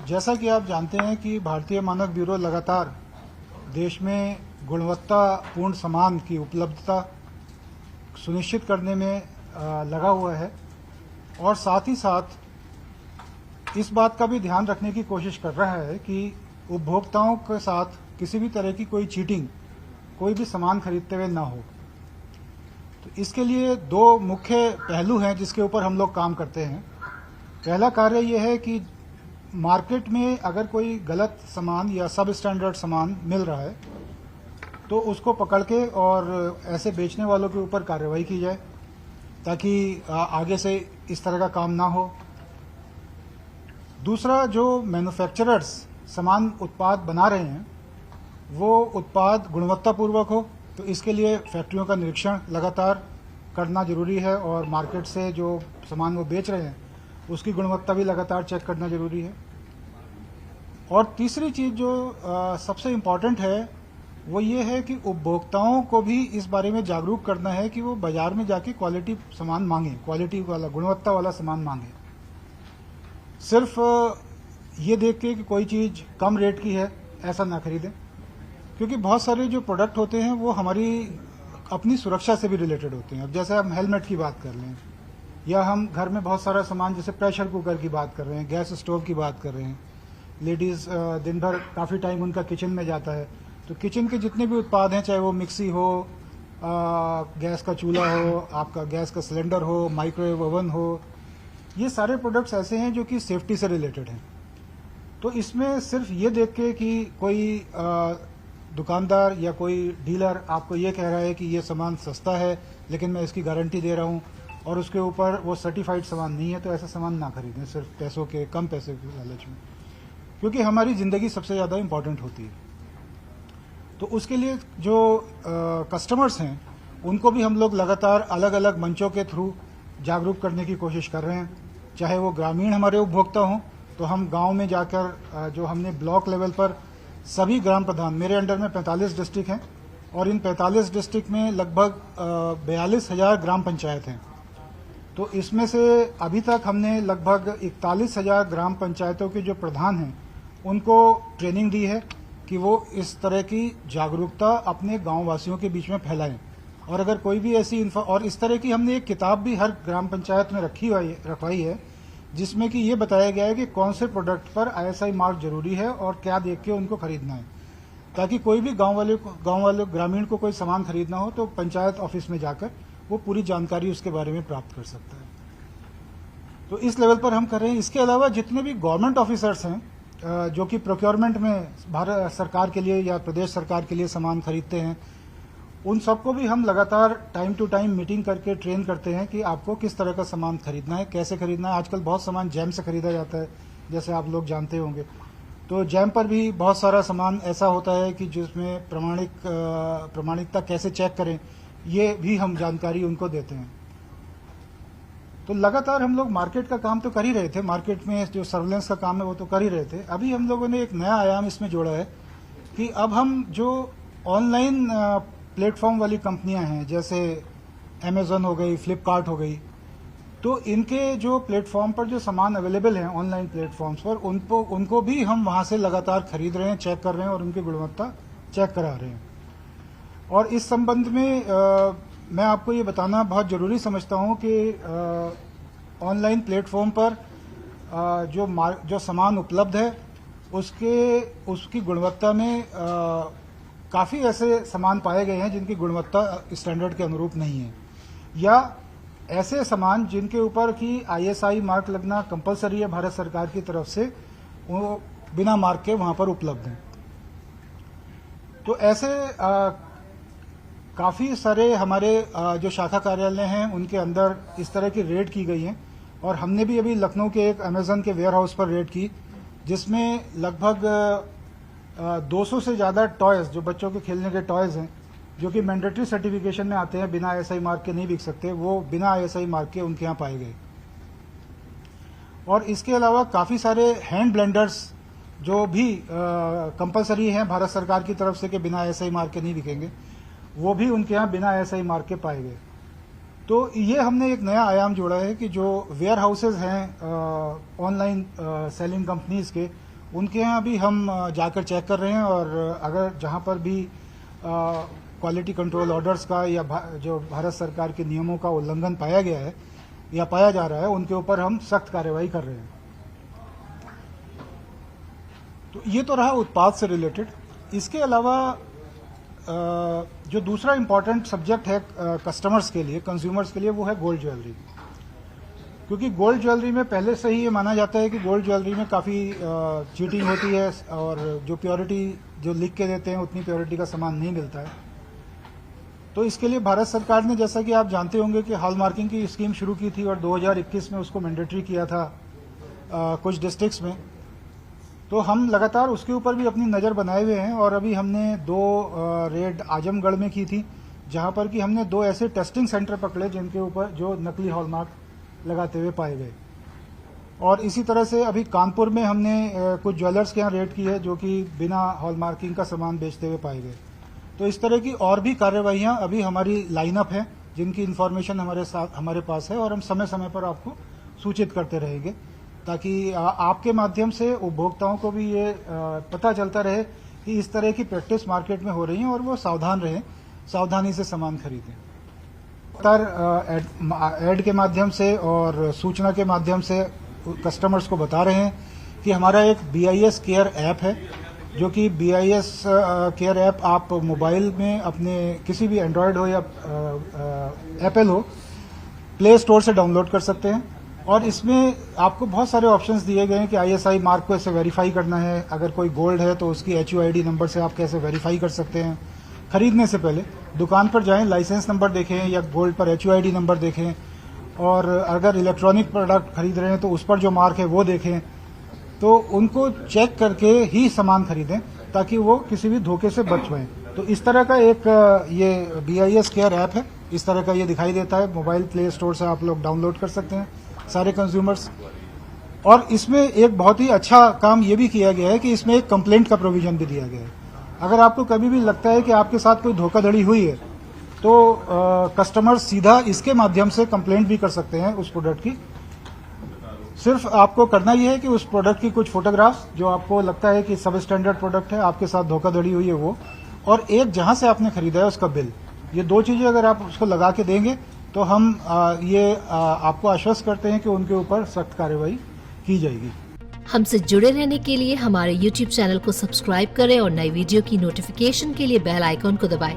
जैसा कि आप जानते हैं कि भारतीय मानक ब्यूरो लगातार देश में गुणवत्तापूर्ण सामान की उपलब्धता सुनिश्चित करने में लगा हुआ है और साथ ही साथ इस बात का भी ध्यान रखने की कोशिश कर रहा है कि उपभोक्ताओं के साथ किसी भी तरह की कोई चीटिंग, कोई भी सामान खरीदते हुए ना हो। तो इसके लिए दो मुख्य पहलू हैं जिसके ऊपर हम लोग काम करते हैं। पहला कार्य यह है कि मार्केट में अगर कोई गलत सामान या सब स्टैंडर्ड सामान मिल रहा है तो उसको पकड़ के और ऐसे बेचने वालों के ऊपर कार्रवाई की जाए ताकि आगे से इस तरह का काम ना हो। दूसरा, जो मैन्युफैक्चरर्स सामान उत्पाद बना रहे हैं वो उत्पाद गुणवत्तापूर्वक हो, तो इसके लिए फैक्ट्रियों का निरीक्षण लगातार करना जरूरी है और मार्केट से जो सामान वो बेच रहे हैं उसकी गुणवत्ता भी लगातार चेक करना जरूरी है। और तीसरी चीज जो सबसे इम्पॉर्टेंट है वो ये है कि उपभोक्ताओं को भी इस बारे में जागरूक करना है कि वो बाजार में जाके क्वालिटी सामान मांगे, क्वालिटी वाला, गुणवत्ता वाला सामान मांगे। सिर्फ ये देख के कि कोई चीज कम रेट की है ऐसा ना खरीदें, क्योंकि बहुत सारे जो प्रोडक्ट होते हैं वो हमारी अपनी सुरक्षा से भी रिलेटेड होते हैं। अब जैसे हम हेलमेट की बात कर लें या हम घर में बहुत सारा सामान जैसे प्रेशर कुकर की बात कर रहे हैं, गैस स्टोव की बात कर रहे हैं। लेडीज दिन भर काफ़ी टाइम उनका किचन में जाता है, तो किचन के जितने भी उत्पाद हैं, चाहे वो मिक्सी हो, गैस का चूल्हा हो, आपका गैस का सिलेंडर हो, माइक्रोवेव ओवन हो, ये सारे प्रोडक्ट्स ऐसे हैं जो कि सेफ्टी से रिलेटेड हैं। तो इसमें सिर्फ ये देख के कि कोई दुकानदार या कोई डीलर आपको ये कह रहा है कि ये सामान सस्ता है लेकिन मैं इसकी गारंटी दे रहा हूँ और उसके ऊपर वो सर्टिफाइड सामान नहीं है, तो ऐसा सामान ना खरीदें सिर्फ पैसों के, कम पैसे के लालच में, क्योंकि हमारी ज़िंदगी सबसे ज़्यादा इम्पॉर्टेंट होती है। तो उसके लिए जो कस्टमर्स हैं उनको भी हम लोग लगातार अलग अलग मंचों के थ्रू जागरूक करने की कोशिश कर रहे हैं। चाहे वो ग्रामीण हमारे उपभोक्ता हों, तो हम गांव में जाकर जो हमने ब्लॉक लेवल पर सभी ग्राम प्रधान, मेरे अंडर में 45 डिस्ट्रिक्ट हैं और इन 45 डिस्ट्रिक्ट में लगभग 42,000 ग्राम पंचायत हैं। तो इसमें से अभी तक हमने लगभग 41,000 ग्राम पंचायतों के जो प्रधान हैं उनको ट्रेनिंग दी है कि वो इस तरह की जागरूकता अपने गांव वासियों के बीच में फैलाएं। और अगर कोई भी ऐसी और इस तरह की हमने एक किताब भी हर ग्राम पंचायत में रखवाई है जिसमें कि ये बताया गया है कि कौन से प्रोडक्ट पर ISI मार्क जरूरी है और क्या देख के उनको खरीदना है, ताकि कोई भी गांव वाले ग्रामीण को कोई सामान खरीदना हो तो पंचायत ऑफिस में जाकर वो पूरी जानकारी उसके बारे में प्राप्त कर सकता है। तो इस लेवल पर हम कर रहे हैं। इसके अलावा जितने भी गवर्नमेंट ऑफिसर्स हैं जो कि प्रोक्योरमेंट में भारत सरकार के लिए या प्रदेश सरकार के लिए सामान खरीदते हैं, उन सबको भी हम लगातार टाइम टू टाइम मीटिंग करके ट्रेन करते हैं कि आपको किस तरह का सामान खरीदना है, कैसे खरीदना है। आजकल बहुत सामान जैम से खरीदा जाता है, जैसे आप लोग जानते होंगे। तो जैम पर भी बहुत सारा सामान ऐसा होता है कि जिसमें प्रमाणिकता कैसे चेक करें, ये भी हम जानकारी उनको देते हैं। तो लगातार हम लोग मार्केट का काम तो कर ही रहे थे, मार्केट में जो सर्वेलेंस का काम है वो तो कर ही रहे थे। अभी हम लोगों ने एक नया आयाम इसमें जोड़ा है कि अब हम जो ऑनलाइन प्लेटफॉर्म वाली कंपनियां हैं, जैसे अमेजन हो गई, फ्लिपकार्ट हो गई, तो इनके जो प्लेटफॉर्म पर जो सामान अवेलेबल हैं ऑनलाइन प्लेटफॉर्म्स पर, उनको भी हम वहां से लगातार खरीद रहे हैं, चेक कर रहे हैं और उनकी गुणवत्ता चेक करा रहे हैं। और इस संबंध में मैं आपको ये बताना बहुत जरूरी समझता हूं कि ऑनलाइन प्लेटफॉर्म पर जो सामान उपलब्ध है उसकी गुणवत्ता में काफ़ी ऐसे सामान पाए गए हैं जिनकी गुणवत्ता स्टैंडर्ड के अनुरूप नहीं है, या ऐसे सामान जिनके ऊपर की ISI मार्क लगना कंपलसरी है भारत सरकार की तरफ से, वो बिना मार्क के वहां पर उपलब्ध हैं। तो ऐसे काफ़ी सारे हमारे जो शाखा कार्यालय हैं उनके अंदर इस तरह की रेड की गई हैं। और हमने भी अभी लखनऊ के एक अमेजन के वेयर हाउस पर रेड की, जिसमें लगभग 200 से ज़्यादा टॉयज़, जो बच्चों के खेलने के टॉयज़ हैं, जो कि मैंडेटरी सर्टिफिकेशन में आते हैं, बिना ISI मार्क के नहीं बिक सकते, वो बिना ISI मार्क के उनके यहाँ पाए गए। और इसके अलावा काफ़ी सारे हैंड ब्लेंडर्स जो भी कंपलसरी हैं भारत सरकार की तरफ से कि बिना ISI मार्क के नहीं बिकेंगे, वो भी उनके यहाँ बिना ISI मार्क के पाए गए। तो ये हमने एक नया आयाम जोड़ा है कि जो वेयर हाउसेज हैं ऑनलाइन सेलिंग कंपनीज के, उनके यहाँ भी हम जाकर चेक कर रहे हैं और अगर जहाँ पर भी क्वालिटी कंट्रोल ऑर्डर्स का या जो भारत सरकार के नियमों का उल्लंघन पाया गया है या पाया जा रहा है, उनके ऊपर हम सख्त कार्रवाई कर रहे हैं। तो ये तो रहा उत्पाद से रिलेटेड। इसके अलावा जो दूसरा इंपॉर्टेंट सब्जेक्ट है कस्टमर्स के लिए, कंज्यूमर्स के लिए, वो है गोल्ड ज्वेलरी। क्योंकि गोल्ड ज्वेलरी में पहले से ही ये माना जाता है कि गोल्ड ज्वेलरी में काफ़ी चीटिंग होती है और जो प्योरिटी जो लिख के देते हैं उतनी प्योरिटी का सामान नहीं मिलता है। तो इसके लिए भारत सरकार ने, जैसा कि आप जानते होंगे, कि हॉलमार्किंग की स्कीम शुरू की थी और 2021 में उसको मैंडेटरी किया था कुछ डिस्ट्रिक्ट्स में। तो हम लगातार उसके ऊपर भी अपनी नज़र बनाए हुए हैं और अभी हमने 2 रेड आजमगढ़ में की थी, जहां पर कि हमने 2 ऐसे टेस्टिंग सेंटर पकड़े जिनके ऊपर जो नकली हॉलमार्क लगाते हुए पाए गए। और इसी तरह से अभी कानपुर में हमने कुछ ज्वेलर्स के यहाँ रेड की है जो कि बिना हॉलमार्किंग का सामान बेचते हुए पाए गए। तो इस तरह की और भी कार्रवाइयां अभी हमारी लाइनअप है, जिनकी इन्फॉर्मेशन हमारे पास है और हम समय समय पर आपको सूचित करते रहेंगे, ताकि आपके माध्यम से उपभोक्ताओं को भी ये पता चलता रहे कि इस तरह की प्रैक्टिस मार्केट में हो रही है और वो सावधान रहें, सावधानी से सामान खरीदें। एड के माध्यम से और सूचना के माध्यम से कस्टमर्स को बता रहे हैं कि हमारा एक BIS केयर ऐप है, जो कि BIS केयर ऐप आप मोबाइल में अपने किसी भी एंड्रॉयड हो या एप्पल हो, प्ले स्टोर से डाउनलोड कर सकते हैं। और इसमें आपको बहुत सारे ऑप्शंस दिए गए हैं कि ISI मार्क को ऐसे वेरीफाई करना है, अगर कोई गोल्ड है तो उसकी HUID नंबर से आप कैसे वेरीफाई कर सकते हैं। खरीदने से पहले दुकान पर जाएं, लाइसेंस नंबर देखें या गोल्ड पर HUID नंबर देखें, और अगर इलेक्ट्रॉनिक प्रोडक्ट खरीद रहे हैं तो उस पर जो मार्क है वो देखें। तो उनको चेक करके ही सामान खरीदें ताकि वो किसी भी धोखे से बच पाएं। तो इस तरह का एक ये BIS केयर ऐप है, इस तरह का ये दिखाई देता है। मोबाइल प्ले स्टोर से आप लोग डाउनलोड कर सकते हैं सारे कंज्यूमर्स। और इसमें एक बहुत ही अच्छा काम ये भी किया गया है कि इसमें एक कंप्लेंट का प्रोविजन भी दिया गया है। अगर आपको कभी भी लगता है कि आपके साथ कोई धोखाधड़ी हुई है तो कस्टमर सीधा इसके माध्यम से कंप्लेंट भी कर सकते हैं उस प्रोडक्ट की। सिर्फ आपको करना यह है कि उस प्रोडक्ट की कुछ फोटोग्राफ्स जो आपको लगता है कि सब स्टैंडर्ड प्रोडक्ट है, आपके साथ धोखाधड़ी हुई है वो, और एक जहां से आपने खरीदा है उसका बिल, ये 2 चीजें अगर आप उसको लगा के देंगे तो हम आपको आश्वस्त करते हैं कि उनके ऊपर सख्त कार्रवाई की जाएगी। हमसे जुड़े रहने के लिए हमारे YouTube चैनल को सब्सक्राइब करें और नई वीडियो की नोटिफिकेशन के लिए बेल आइकॉन को दबाएं।